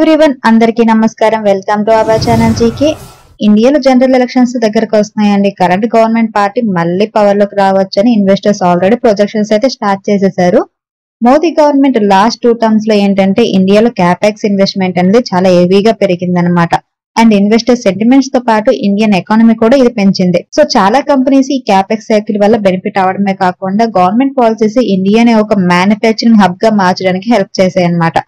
Everyone, అందరికీ నమస్కారం. Welcome to our channel GK. ఇండియాలో జనరల్ ఎలక్షన్స్ దగ్గరకు వస్తున్నాయండి. కరెంట్ గవర్నమెంట్ పార్టీ మళ్ళీ పవర్ లోకి రావచ్చని ఇన్వెస్టర్స్ ఆల్రెడీ ప్రొజెక్షన్స్ అయితే స్టార్ట్ చేసేసారు. మోదీ గవర్నమెంట్ లాస్ట్ 2 టర్మ్స్ లో ఏంటంటే ఇండియాలో క్యాపెక్స్ ఇన్వెస్ట్మెంట్ అనేది చాలా హెవీగా పెరిగిందనమాట. అండ్ ఇన్వెస్టర్ సెంటిమెంట్స్ తో పాటు ఇండియన్ ఎకానమీ కూడా ఇది పెంచింది. సో చాలా కంపెనీస్ ఈ క్యాపెక్స్ సైకిల్ వల్ల బెనిఫిట్ అవడమే కాకుండా గవర్నమెంట్ పాలసీస్ ఇండియాని ఒక మ్యానుఫ్యాక్చరింగ్ హబ్ గా మార్చడానికి హెల్ప్ చేశాయి అనమాట.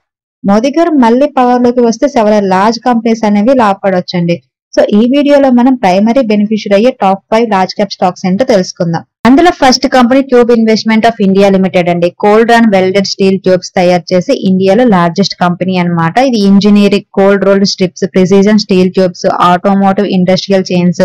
మోదీ గారు మళ్ళీ పవర్ లోకి వస్తే సెవెరల్ లార్జ్ కంపెనీస్ అనేవి లాభపడొచ్చండి. సో ఈ వీడియోలో మనం ప్రైమరీ బెనిఫిషియరీ అయ్యే టాప్ 5 లార్జ్ క్యాప్ స్టాక్స్ ఏంటో తెలుసుకుందాం. అందులో first company tube investment of India limited అండి. Cold and welded steel tubes తయారు చేసి ఇండియాలో లార్జెస్ట్ కంపెనీ అన్నమాట. ఇది engineering, cold rolled strips, precision steel tubes, automotive, industrial chains,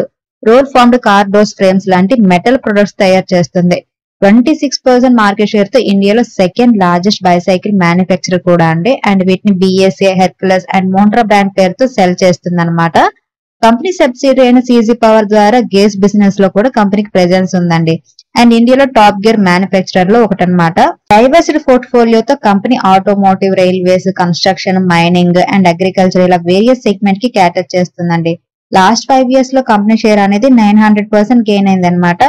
roll formed car doors frames లాంటి మెటల్ ప్రొడక్ట్స్ తయారు చేస్తుంది. 26% market share తో ఇండియాలో సెకండ్ లార్జెస్ట్ బైసైకిల్ మ్యానుఫ్యాక్చరర్ కూడా అండి. అండ్ వీటిని BSA, Hercules and Montra brand పేరుతో సెల్ చేస్తుంది అనమాట. కంపెనీ సబ్సిడరీ అయిన సీజీ పవర్ ద్వారా గేస్ బిజినెస్ లో కూడా కంపెనీకి ప్రెజెన్స్ ఉందండి. అండ్ ఇండియాలో టాప్ గేర్ మ్యానుఫ్యాక్చరర్ లో ఒకటనమాట. డైవర్సిటీ పోర్ట్ఫోలియోతో company automotive, railways, construction, mining and agriculture ఇలా వేరియస్ సెగ్మెంట్ కి క్యాటర్ చేస్తుందండి. లాస్ట్ 5 ఇయర్స్ లో కంపెనీ షేర్ అనేది 900% గెయిన్ అయింది అనమాట.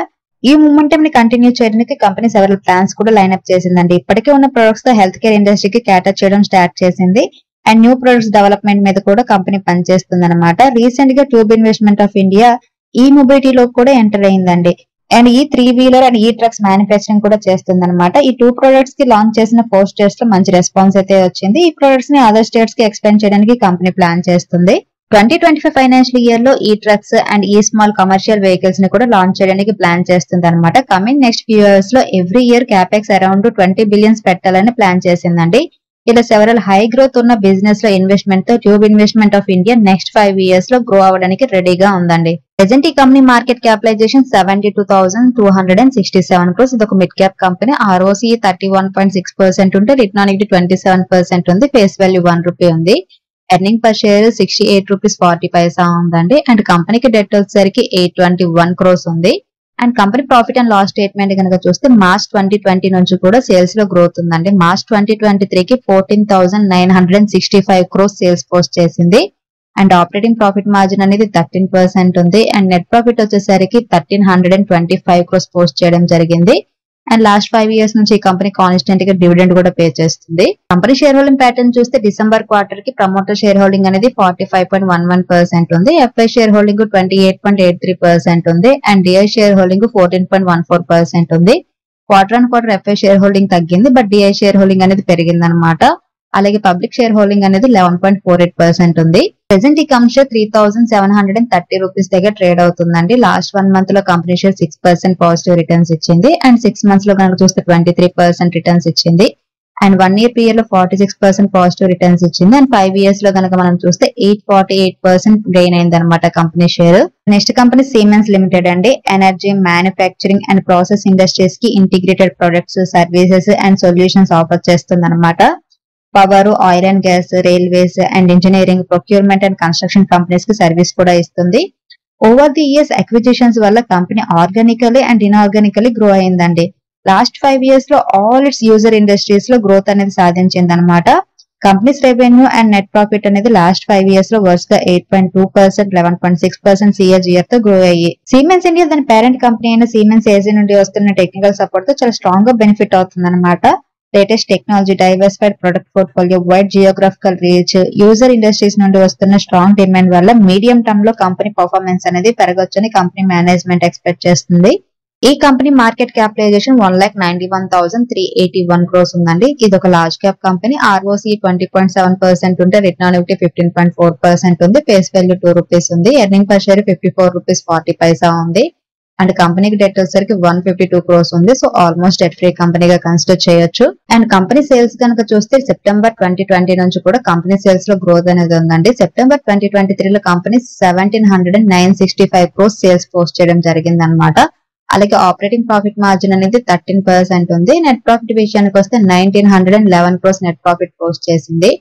ఈ మూమెంటం ని కంటిన్యూ చేయడానికి కంపెనీ సెవెరల్ ప్లాన్స్ కూడా లైన్అప్ చేసిందండి. ఇప్పటికే ఉన్న ప్రొడక్ట్స్ తో హెల్త్ కేర్ ఇండస్ట్రీకి క్యాటర్ చేయడం స్టార్ట్ చేసింది. అండ్ న్యూ ప్రొడక్ట్స్ డెవలప్మెంట్ మీద కూడా కంపెనీ పనిచేస్తుంది అనమాట. రీసెంట్ గా ట్యూబ్ ఇన్వెస్ట్మెంట్ ఆఫ్ ఇండియా ఈ మొబిలిటీలో కూడా ఎంటర్ అయిందండి. అండ్ ఈ 3 వీలర్ అండ్ ఈ ట్రక్స్ మ్యానుఫ్యాక్చరింగ్ కూడా చేస్తుంది అనమాట. ఈ 2 ప్రొడక్ట్స్ కి లాంచ్ చేసిన 4 స్టేట్స్ లో మంచి రెస్పాన్స్ అయితే వచ్చింది. ఈ ప్రొడక్ట్స్ ని అదర్ స్టేట్స్ కి ఎక్స్పెండ్ చేయడానికి కంపెనీ ప్లాన్ చేస్తుంది. 2025 ఫైనాన్షియల్ ఇయర్ లో ఈ ట్రక్స్ అండ్ ఈ స్మాల్ కమర్షియల్ వెహికల్స్ ని కూడా లాంచ్ చేయడానికి ప్లాన్ చేస్తుంది అనమాట. కమింగ్ నెక్స్ట్ ఫ్యూ ఇయర్స్ లో every year capex around 20 billions పెట్టాలని ప్లాన్ చేసిందండి. ఇలా సెవెరల్ హై గ్రోత్ ఉన్న బిజినెస్ లో ఇన్వెస్ట్మెంట్ తో tube investment of India next 5 years లో గ్రో అవ్వడానికి రెడీగా ఉందండి. ప్రెజెంట్ ఈ కంపెనీ మార్కెట్ క్యాపిటలైజేషన్ 72,267 crores. ఇది ఒక మిడ్ క్యాప్ కంపెనీ. ROCE 31.6% ఉంటే రిటర్న్ ఆన్ ఈక్విటీ 27% ఉంది. ఫేస్ వాల్యూ 1 రూపీ ఉంది. Earning per share 68 rupees 40 paisa ఉందండి. అండ్ కంపెనీకి డెట్ వచ్చేసరికి 821 crores ఉంది. And company profit and loss statement కనుక చూస్తే మార్చ్ 2020 నుంచి కూడా సేల్స్ లో గ్రోత్ ఉందండి. మార్చ్ 2023కి 14,965 crores సేల్స్ పోస్ట్ చేసింది. అండ్ ఆపరేటింగ్ ప్రాఫిట్ మార్జిన్ అనేది 13% ఉంది. అండ్ నెట్ ప్రాఫిట్ వచ్చేసరికి 1,325 crores పోస్ట్ చేయడం జరిగింది. అండ్ లాస్ట్ 5 ఇయర్స్ నుంచి ఈ కంపెనీ కాన్స్టెంట్ గా డివిడెండ్ కూడా పే చేస్తుంది. కంపెనీ షేర్ హోల్డింగ్ ప్యాటర్న్ చూస్తే డిసెంబర్ క్వార్టర్ కి ప్రమోటర్ షేర్ హోల్డింగ్ అనేది 45.11% ఉంది. ఎఫ్ఐ షేర్ హోల్డింగ్ 28.83% ఉంది. అండ్ డిఐ షేర్ హోల్డింగ్ 14.14% ఉంది. Quarter on quarter FI share holding తగ్గింది, బట్ డిఐ షేర్ హోల్డింగ్ అనేది పెరిగింది అనమాట. అలాగే పబ్లిక్ షేర్ హోల్డింగ్ అనేది 11.48% ఉంది. ప్రెసెంట్ ఈ కంపెనీ షేర్ 3,730 రూపీస్ దగ్గర ట్రేడ్ అవుతుందండి. లాస్ట్ 1 మంత్ లో కంపెనీ షేర్ 6% పాజిటివ్ రిటర్న్స్ ఇచ్చింది. అండ్ 6 మంత్స్ లో కనుక చూస్తే 23% రిటర్న్స్ ఇచ్చింది. అండ్ 1 ఇయర్ పీరియడ్ లో 46% పాజిటివ్ రిటర్న్స్ ఇచ్చింది. అండ్ 5 ఇయర్స్ లో కనుక మనం చూస్తే 848% గెయిన్ అయింది అనమాట company share. Next company Siemens limited అండి. Energy, manufacturing and process industries కి integrated products, services and solutions offer చేస్తుంది అనమాట. Power, oil and gas, railways and engineering, procurement and construction companies కి సర్వీస్ కూడా ఇస్తుంది. ఓవర్ ది ఇయర్స్ అక్విజిషన్స్ వల్ల company organically and inorganically grow అయిందండి. Last 5 years లో all it's user industries లో growth అనేది సాధించింది అనమాట. Companies revenue and net profit అనేది లాస్ట్ 5 ఇయర్స్ లో వరుసగా 8.2%, 11.6% CAGR తో గ్రో అయ్యి సిమెన్స్ ఇండియా దాని పేరెంట్ కంపెనీ అయిన సిమెన్స్ ఏజీ నుండి వస్తున్న టెక్నికల్ సపోర్ట్ తో చాలా స్ట్రాంగ్ గా బెనిఫిట్ అవుతుంది అనమాట. Latest technology, diversified product portfolio, wide geographical reach, user industries నుండి వస్తున్న స్ట్రాంగ్ డిమాండ్ వల్ల మీడియం టర్మ్ లో కంపెనీ పర్ఫార్మెన్స్ అనేది పెరగొచ్చని కంపెనీ మేనేజ్మెంట్ ఎక్స్పెక్ట్ చేస్తుంది. ఈ కంపెనీ మార్కెట్ క్యాపిటలైజేషన్ 1,91,381 crores ఉందండి. ఇది ఒక లార్జ్ క్యాప్ కంపెనీ. ROCE 20.7% ఉంటే రిటర్న్ ఆన్ ఈక్విటీ 15.4% ఉంది. ఫేస్ వాల్యూ 2 రూపీస్ ఉంది. Earning per share 54 rupees 40 paisa ఉంది. అండ్ కంపెనీకి డెట్ వచ్చేసరికి 152 crores ఉంది. సో ఆల్మోస్ట్ డెట్ ఫ్రీ కంపెనీగా కన్సిడర్ చేయొచ్చు. అండ్ కంపెనీ సేల్స్ కనుక చూస్తే సెప్టెంబర్ 2020 నుంచి కూడా కంపెనీ సేల్స్ లో గ్రోత్ అనేది ఉందండి. సెప్టెంబర్ 2023 లో కంపెనీ 17,965 crores సేల్స్ పోస్ట్ చేయడం జరిగింది అనమాట. అలాగే ఆపరేటింగ్ ప్రాఫిట్ మార్జిన్ అనేది 13% ఉంది. నెట్ ప్రాఫిట్ విషయానికి వస్తే 1,911 crores నెట్ ప్రాఫిట్ పోస్ట్ చేసింది.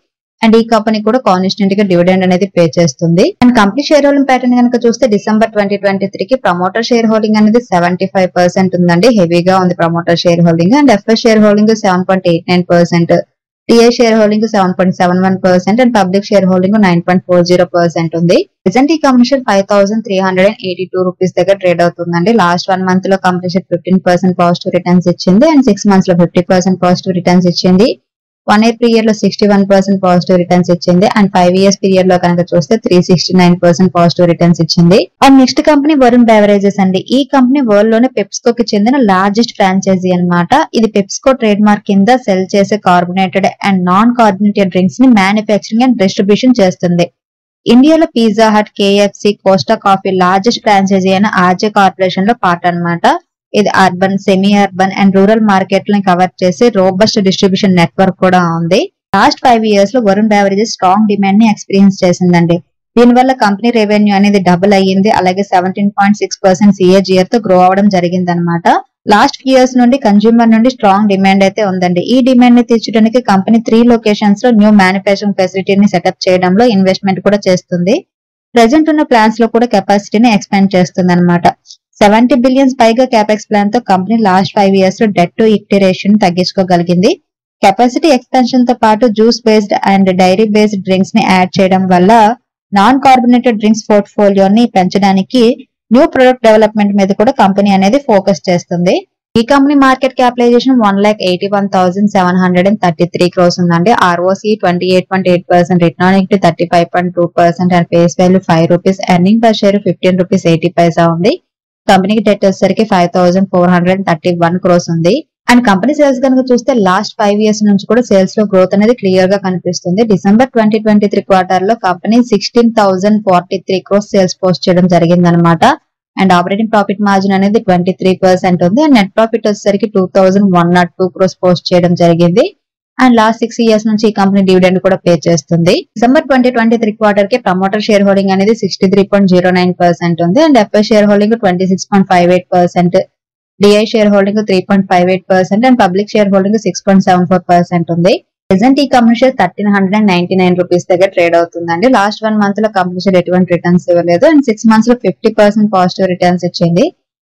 అండ్ ఈ కంపెనీ కూడా కాన్స్టెంట్ గా డివిడెండ్ అనేది పే చేస్తుంది. And company share holding pattern కనుక చూస్తే డిసెంబర్ 2023 కి ప్రమోటర్ షేర్ హోల్డింగ్ అనేది 75% ఉందండి. హెవీగా ఉంది promoter share holding. And FI share holding 7.89%. TI share holding 7.71% and public share holding 9.40% ఉంది. ప్రెసెంట్ ఈ కంపెనీ షేర్ 5382 రూపీస్ దగ్గర ట్రేడ్ అవుతుందండి. లాస్ట్ 1 మంత్ లో కంపెనీ షేర్ 15% పాజిటివ్ రిటర్న్స్ ఇచ్చింది అండ్ 6 మంత్స్ లో 50% పాజిటివ్ రిటర్న్స్ ఇచ్చింది. 1 year పీరియడ్ లో 61% positive returns ఇచ్చింది అండ్ 5 years పీరియడ్ లో కనుక చూస్తే 369% పాజిటివ్ రిటర్న్స్ ఇచ్చింది. And next company Varun beverages అండి. ఈ కంపెనీ వరల్డ్ లోనే పెప్సికోకి చెందిన లార్జెస్ట్ ఫ్రాంచైజీ అన్నమాట. ఇది పెప్సికో ట్రేడ్ మార్క్ కింద సెల్ చేసే carbonated and non carbonated drinks ని మ్యానుఫ్యాక్చరింగ్ అండ్ డిస్ట్రిబ్యూషన్ చేస్తుంది. ఇండియాలో Pizza Hut, KFC, Costa Coffee largest franchisee అయిన ఆర్జే కార్పొరేషన్ లో పార్ట్ అన్నమాట. ఇది urban, semi urban and rural మార్కెట్లను కవర్ చేసి రోబస్ట్ డిస్ట్రిబ్యూషన్ నెట్వర్క్ కూడా ఉంది. లాస్ట్ 5 years లో వరుణ్ బెవరేజెస్ స్ట్రాంగ్ డిమాండ్ ని ఎక్స్పీరియన్స్ చేసిందండి. దీనివల్ల కంపెనీ రెవెన్యూ అనేది డబుల్ అయ్యింది. అలాగే 17.6% CAGR తో గ్రో అవడం జరిగింది అనమాట. లాస్ట్ ఫ్యూ ఇయర్స్ నుండి కన్స్యూమర్ నుండి స్ట్రాంగ్ డిమాండ్ అయితే ఉందండి. ఈ డిమాండ్ ని తీర్చడానికి కంపెనీ 3 లొకేషన్స్ లో న్యూ మ్యానుఫ్యాక్చరింగ్ ఫెసిలిటీని సెటప్ చేయడంలో ఇన్వెస్ట్మెంట్ కూడా చేస్తుంది. ప్రెసెంట్ ఉన్న ప్లాన్స్ లో కూడా కెపాసిటీని ఎక్స్పాండ్ చేస్తుంది అనమాట. 70 billion పైగా క్యాపెక్స్ ప్లాన్ తో కంపెనీ లాస్ట్ 5 years లో డెట్ టు ఈక్విటీ రేషియోని తగ్గించుకోగలిగింది. కెపాసిటీ ఎక్స్పాన్షన్ తో పాటు juice based and dairy based drinks ని యాడ్ చేయడం వల్ల నాన్ కార్బొనేటెడ్ డ్రింక్స్ పోర్ట్ఫోలియోని పెంచడానికి న్యూ ప్రొడక్ట్ డెవలప్మెంట్ మీద కూడా కంపెనీ అనేది ఫోకస్ చేస్తుంది. ఈ కంపెనీ మార్కెట్ క్యాపిటలైజేషన్ 1,81,733 crores ఉందండి. ROC 28.8%, return on equity 35.2% and face value 5 rupees, earning per share 15 rupees 80 paisa ఉంది. కంపెనీకి డెట్ వచ్చేసరికి 5,431 crores ఉంది. అండ్ కంపెనీ సేల్స్ కనుక చూస్తే లాస్ట్ 5 years నుంచి కూడా సేల్స్ లో గ్రోత్ అనేది క్లియర్ గా కనిపిస్తుంది. డిసెంబర్ 2023 క్వార్టర్ లో కంపెనీ 16,043 crores సేల్స్ పోస్ట్ చేయడం జరిగింది అనమాట. అండ్ ఆపరేటింగ్ ప్రాఫిట్ మార్జిన్ అనేది 23% ఉంది. అండ్ నెట్ ప్రాఫిట్ వచ్చేసరికి 2,102 crores పోస్ట్ చేయడం జరిగింది. అండ్ లాస్ట్ 6 years నుంచి ఈ కంపెనీ డివిడెండ్ కూడా పే చేస్తుంది. డిసెంబర్ 2023 క్వార్టర్ కి ప్రమోటర్ షేర్ హోల్డింగ్ అనేది 63.09% ఉంది. And FI share holding 26.58%, DI share holding 3.58% and public share holding 6.74% ఉంది. ప్రెసెంట్ ఈ కంపెనీ షేర్ 1,399 రూపీస్ దగ్గర ట్రేడ్ అవుతుందండి. లాస్ట్ 1 month లో కంపెనీ షేర్ ఎటువంటి రిటర్న్స్ ఇవ్వలేదు అండ్ 6 months లో 50% పాజిటివ్ రిటర్న్స్ ఇచ్చింది.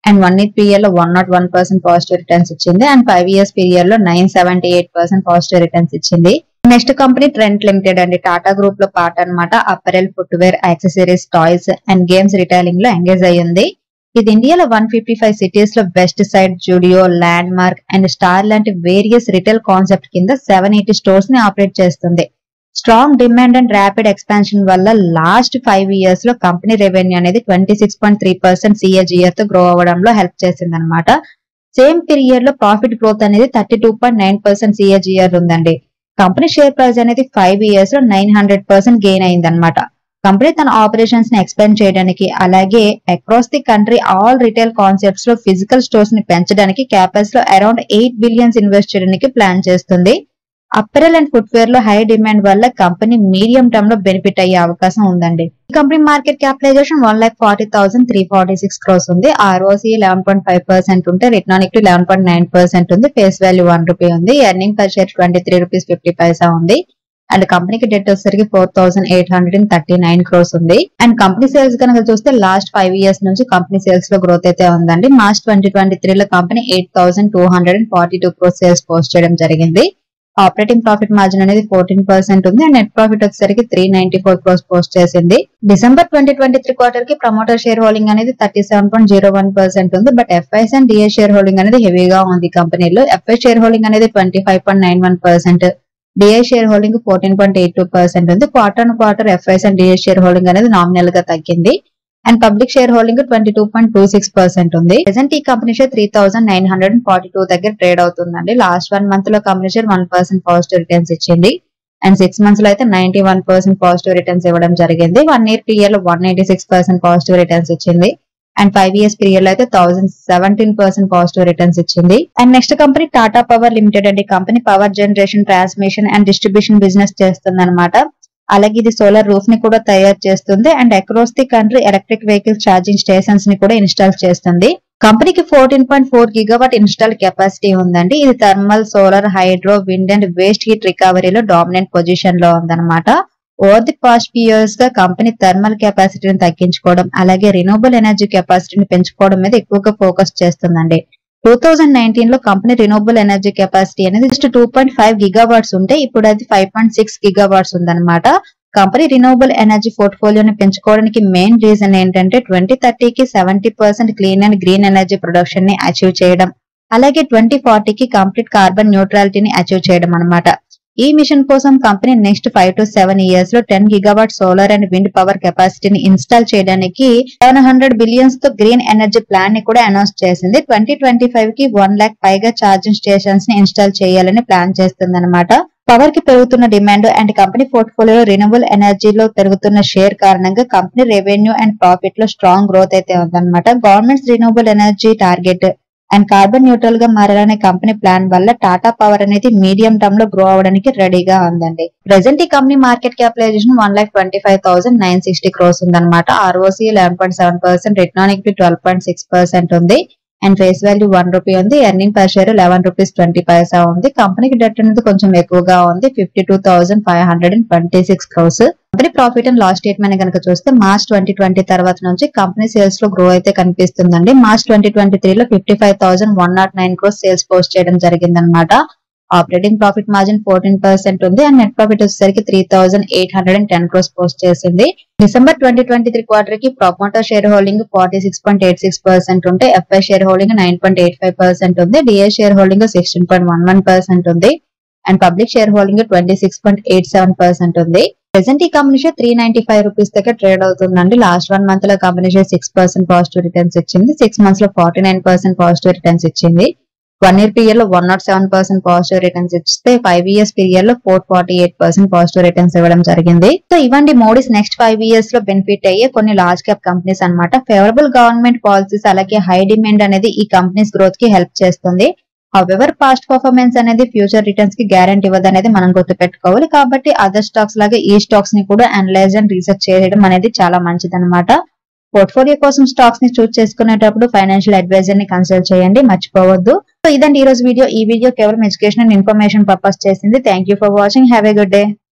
అండ్ 1 year పీరియడ్ లో 101% పాజిటివ్ రిటర్న్స్ ఇచ్చింది. అండ్ 5 years పీరియడ్ లో 978% పాజిటివ్ రిటర్న్స్ ఇచ్చింది. నెక్స్ట్ కంపెనీ ట్రెంట్ లిమిటెడ్ అండి. టాటా గ్రూప్ లో పార్ట్ అన్నమాట. Apparel, footwear, accessories, toys and games retailing లో ఎంగేజ్ అయ్యింది. ఇది ఇండియాలో 155 cities లో west side, Zudio, land mark and star లాంటి వేరియస్ రిటైల్ కాన్సెప్ట్ కింద 780 stores ని ఆపరేట్ చేస్తుంది. Strong demand and rapid expansion వల్ల లాస్ట్ 5 years లో కంపెనీ రెవెన్యూ అనేది 26.3% CAGR తో గ్రో అవ్వడంలో హెల్ప్ చేసింది అనమాట. సేమ్ పీరియడ్ లో ప్రాఫిట్ గ్రోత్ అనేది 32.9% CAGR ఉందండి. కంపెనీ షేర్ ప్రైస్ అనేది 5 years లో 900% గెయిన్ అయింది అనమాట. కంపెనీ తన ఆపరేషన్స్ ని ఎక్స్పాండ్ చేయడానికి అలాగే across the country all retail concepts లో ఫిజికల్ స్టోర్స్ ని పెంచడానికి క్యాపెక్స్ లో అరౌండ్ 8 billion ఇన్వెస్ట్ చేయడానికి ప్లాన్ చేస్తుంది. అపెరల్ అండ్ ఫుట్వేర్ లో హై డిమాండ్ వల్ల కంపెనీ మీడియం టర్మ్ లో బెనిఫిట్ అయ్యే అవకాశం ఉందండి. ఈ కంపెనీ మార్కెట్ క్యాపిటలైజేషన్ 1,40,346 crores ఉంది. ROC 11.5% ఉంటే రిటర్న్ ఆన్ ఈక్విటీ 11.9% ఉంది. ఫేస్ వాల్యూ 1 rupee ఉంది. Earning per share 23 rupees 50 paisa ఉంది. అండ్ కంపెనీకి డెట్ వచ్చేసరికి 4,839 crores ఉంది. అండ్ కంపెనీ సేల్స్ కనుక చూస్తే లాస్ట్ 5 years నుంచి కంపెనీ సేల్స్ లో గ్రోత్ అయితే ఉందండి. మార్చ్ 2023 లో కంపెనీ 8,242 crores సేల్స్ పోస్ట్ చేయడం జరిగింది. ఆపరేటింగ్ ప్రాఫిట్ మార్జిన్ అనేది 14% ఉంది. అండ్ నెట్ ప్రాఫిట్ వచ్చేసరికి 394 crores పోస్ట్ చేసింది. డిసెంబర్ 2023 క్వార్టర్ కి ప్రమోటర్ షేర్ హోల్డింగ్ అనేది 37.01% ఉంది. But FIIs and DII share holding అనేది హెవీగా ఉంది కంపెనీలో. ఎఫ్ఐ షేర్ హోల్డింగ్ అనేది 25.91%, డిఐ షేర్ హోల్డింగ్ 14.82% ఉంది. Quarter quarter FIIs and DII share holding అనేది నామినల్ గా తగ్గింది. అండ్ పబ్లిక్ షేర్ హోల్డింగ్ 22.26% ఉంది. ప్రెసెంట్ ఈ కంపెనీ షేర్ 3,942 దగ్గర ట్రేడ్ అవుతుందండి. లాస్ట్ 1 month లో కంపెనీ షేర్ 1% పాజిటివ్ రిటర్న్స్ ఇచ్చింది. అండ్ 6 months లో అయితే 91% పాజిటివ్ రిటర్న్స్ ఇవ్వడం జరిగింది. 1 year పీరియడ్ లో 186% పాజిటివ్ రిటర్న్స్ ఇచ్చింది. అండ్ 5 years పీరియడ్ లో అయితే 1017% పాజిటివ్ రిటర్న్స్ ఇచ్చింది. And next company Tata power limited అండి. Company power generation, transmission and distribution business చేస్తుంది అనమాట. అలాగే ఇది సోలార్ రూఫ్ ని కూడా తయారు చేస్తుంది. And across the country electric vehicle charging stations ని కూడా ఇన్స్టాల్ చేస్తుంది. కంపెనీకి 14.4 GW ఇన్స్టాల్ కెపాసిటీ ఉందండి. ఇది thermal, solar, hydro, wind and waste heat రికవరీలో డామినెంట్ పొజిషన్ లో ఉందన్నమాట. Over the past few years గా కంపెనీ థర్మల్ కెపాసిటీని తగ్గించుకోవడం అలాగే రిన్యూవబుల్ ఎనర్జీ కెపాసిటీని పెంచుకోవడం మీద ఎక్కువగా ఫోకస్ చేస్తుందండి. 2019 లో కంపెనీ రినోవబుల్ ఎనర్జీ కెపాసిటీ అనేది జస్ట్ 2.5 గిగావాట్స్ ఉంటే ఇప్పుడు అది 5.6 గిగావాట్స్ ఉందన్నమాట. కంపెనీ రినోవబుల్ ఎనర్జీ పోర్ట్ఫోలియోని పెంచుకోవడానికి మెయిన్ రీజన్ ఏంటంటే 2030కి 70% clean and green energy production ని అచీవ్ చేయడం, అలాగే 2040కి కంప్లీట్ కార్బన్ న్యూట్రాలిటీని అచీవ్ చేయడం అన్నమాట. ఈ మిషన్ కోసం కంపెనీ నెక్స్ట్ 5 to 7 ఇయర్స్ లో 10 gigawatt solar and wind power కెపాసిటీని ఇన్స్టాల్ చేయడానికి 700 బిలియన్స్ తో గ్రీన్ ఎనర్జీ ప్లాన్ ని కూడా అనౌన్స్ చేసింది. 2025 కి 1 lakh పైగా ఛార్జింగ్ స్టేషన్స్ ని ఇన్స్టాల్ చేయాలని ప్లాన్ చేస్తుందన్నమాట. పవర్ కి పెరుగుతున్న డిమాండ్ అండ్ కంపెనీ పోర్ట్ఫోలియోలో రినోవబుల్ ఎనర్జీలో పెరుగుతున్న షేర్ కారణంగా కంపెనీ రెవెన్యూ అండ్ ప్రాఫిట్ లో స్ట్రాంగ్ గ్రోత్ అయితే ఉందన్నమాట. Governments renewable energy target and carbon neutral గా మారాలనే కంపెనీ ప్లాన్ వల్ల టాటా పవర్ అనేది మీడియం టర్మ్ లో గ్రో అవడానికి రెడీగా ఉందండి. ప్రెసెంట్ ఈ కంపెనీ మార్కెట్ క్యాపిటలైజేషన్ 1,25,960 crores ఉందన్నమాట. ROC 11.7%, రిటర్న్ ఆన్ ఈక్విటీ 12.6% ఉంది అండ్ ఫేస్ వాల్యూ 1 రూపీ ఉంది. Earning per share 11 rupees 20 paisa ఉంది. కంపెనీకి డెట్ అనేది కొంచెం ఎక్కువగా ఉంది, 52,526 crores. Company profit and loss statement కనుక చూస్తే మార్చ్ 2020 తర్వాత నుంచి కంపెనీ సేల్స్ లో గ్రో అయితే కనిపిస్తుందండి. మార్చ్ 2023లో 55,109 crores సేల్స్ పోస్ట్ చేయడం జరిగిందనమాట. ఆపరేటింగ్ ప్రాఫిట్ మార్జిన్ 14% ఉంది అండ్ నెట్ ప్రాఫిట్ వచ్చేసరికి 3,810 crores పోస్ట్ చేసింది. డిసెంబర్ 2023 క్వార్టర్ కి ప్రమోటర్ షేర్ హోల్డింగ్ 46.86% ఉంటే ఎఫ్ఐ షేర్ హోల్డింగ్ 9.85% ఉంది. డిఐ షేర్ హోల్డింగ్ 16.11% ఉంది అండ్ పబ్లిక్ షేర్ హోల్డింగ్ 26.87% ఉంది. ప్రెసెంట్ ఈ కంపెనీ షేర్ 395 రూపీస్ దగ్గర ట్రేడ్ అవుతుందండి. లాస్ట్ 1 month లో కంపెనీ షేర్ 6% పాజిటివ్ రిటర్న్స్ ఇచ్చింది, 6 months లో 49% పాజిటివ్ రిటర్న్స్ ఇచ్చింది. 1 year పీరియడ్ లో 107% పాజిటివ్ రిటర్న్స్ ఇస్తే 5 years పీరియడ్ లో 448% పాజిటివ్ రిటర్న్స్ ఇవ్వడం జరిగింది. సో ఇవ్వండి మోడీస్ నెక్స్ట్ 5 years లో బెనిఫిట్ అయ్యే కొన్ని లార్జ్ క్యాప్ కంపెనీస్ అన్నమాట. ఫేవరబుల్ గవర్నమెంట్ పాలసీస్ అలాగే హై డిమాండ్ అనేది ఈ కంపెనీస్ గ్రోత్ కి హెల్ప్ చేస్తుంది. హౌవెవర్ పాస్ట్ పర్ఫార్మెన్స్ అనేది ఫ్యూచర్ రిటర్న్స్ కి గ్యారంటీ ఇవ్వదు అనేది మనం గుర్తుపెట్టుకోవాలి. కాబట్టి అదర్ స్టాక్స్ లాగా ఈ స్టాక్స్ ని కూడా అనలైజ్ అండ్ రీసెర్చ్ చేయడం అనేది చాలా మంచిది అనమాట. పోర్ట్ఫోలియో కోసం స్టాక్స్ ని చూస్ చేసుకునేటప్పుడు ఫైనాన్షియల్ అడ్వైజర్ ని కన్సల్ట్ చేయండి, మర్చిపోవద్దు. సో ఇదండి ఈ రోజు వీడియో. ఈ వీడియో కేవలం ఎడ్యుకేషన్ అండ్ ఇన్ఫర్మేషన్ పర్పస్ చేసింది. Thank you for watching. Have a good day.